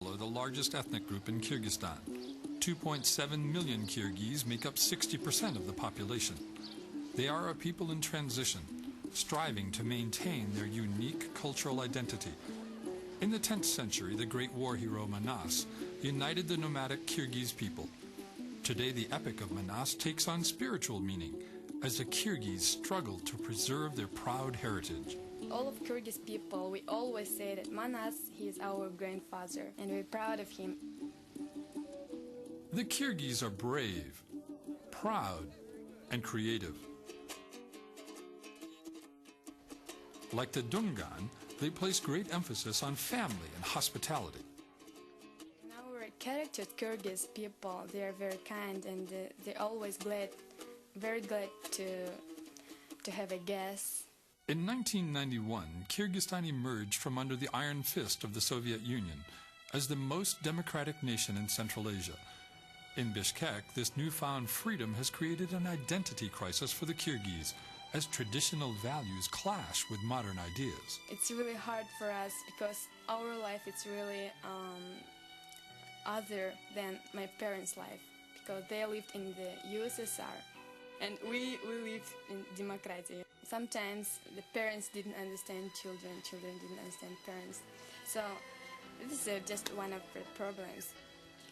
are the largest ethnic group in Kyrgyzstan. 2.7 million Kyrgyz make up 60% of the population. They are a people in transition, striving to maintain their unique cultural identity. In the 10th century, the great war hero Manas united the nomadic Kyrgyz people. Today, the epic of Manas takes on spiritual meaning as the Kyrgyz struggle to preserve their proud heritage. All of Kyrgyz people, we always say that Manas, he is our grandfather, and we're proud of him. The Kyrgyz are brave, proud, and creative. Like the Dungan, they place great emphasis on family and hospitality. In our character Kyrgyz people, they are very kind, and they're always very glad to have a guest. In 1991, Kyrgyzstan emerged from under the iron fist of the Soviet Union as the most democratic nation in Central Asia. In Bishkek, this newfound freedom has created an identity crisis for the Kyrgyz, as traditional values clash with modern ideas. It's really hard for us because our life is really other than my parents' life, because they lived in the USSR and we lived in democracy. Sometimes the parents didn't understand children, children didn't understand parents. So this is just one of the problems.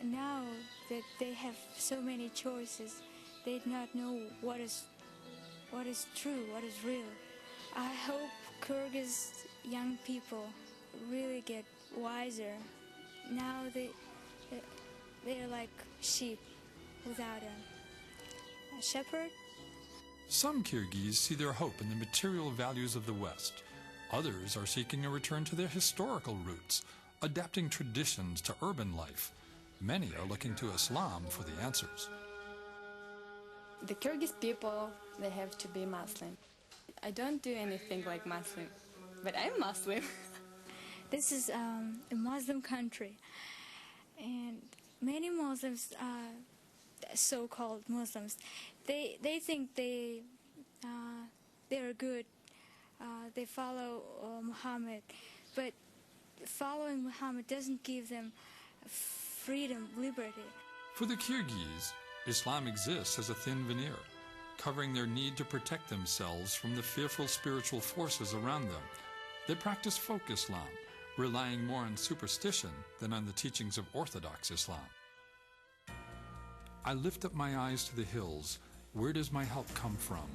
Now that they have so many choices, they do not know what is true, what is real. I hope Kyrgyz young people really get wiser. Now they're like sheep without a shepherd. Some Kyrgyz see their hope in the material values of the West. Others are seeking a return to their historical roots, adapting traditions to urban life. Many are looking to Islam for the answers. The Kyrgyz people, they have to be Muslim. I don't do anything like Muslim, but I'm Muslim. This is a Muslim country, and many Muslims, so-called Muslims, they think they're good. They follow Muhammad, but following Muhammad doesn't give them freedom, liberty. For the Kyrgyz, Islam exists as a thin veneer, covering their need to protect themselves from the fearful spiritual forces around them. They practice folk Islam, relying more on superstition than on the teachings of Orthodox Islam. I lift up my eyes to the hills. Where does my help come from?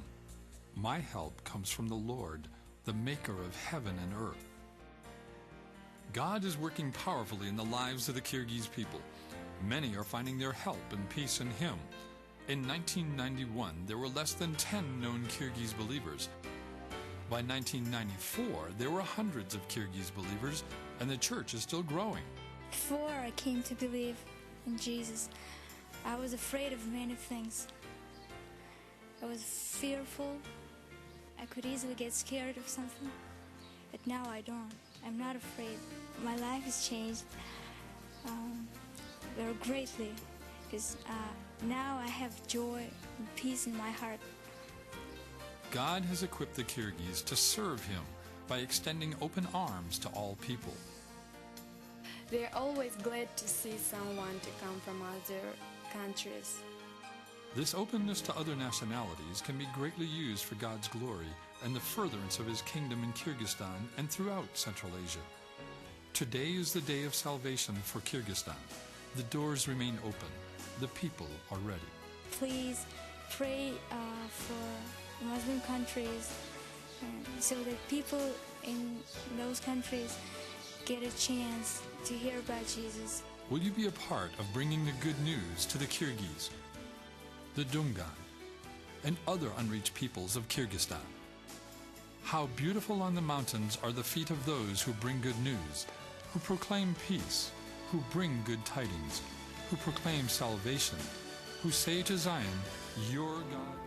My help comes from the Lord, the maker of heaven and earth. God is working powerfully in the lives of the Kyrgyz people. Many are finding their help and peace in Him. In 1991, there were less than 10 known Kyrgyz believers. By 1994, there were hundreds of Kyrgyz believers, and the church is still growing. Before I came to believe in Jesus, I was afraid of many things. I was fearful. I could easily get scared of something, but now I don't. I'm not afraid. My life has changed very greatly, because now I have joy and peace in my heart. God has equipped the Kyrgyz to serve Him by extending open arms to all people. They're always glad to see someone to come from other countries. This openness to other nationalities can be greatly used for God's glory and the furtherance of His kingdom in Kyrgyzstan and throughout Central Asia. Today is the day of salvation for Kyrgyzstan. The doors remain open. The people are ready. Please pray for Muslim countries, so that people in those countries get a chance to hear about Jesus. Will you be a part of bringing the good news to the Kyrgyz, the Dungan, and other unreached peoples of Kyrgyzstan? How beautiful on the mountains are the feet of those who bring good news, who proclaim peace, who bring good tidings, who proclaim salvation, who say to Zion, "Your God."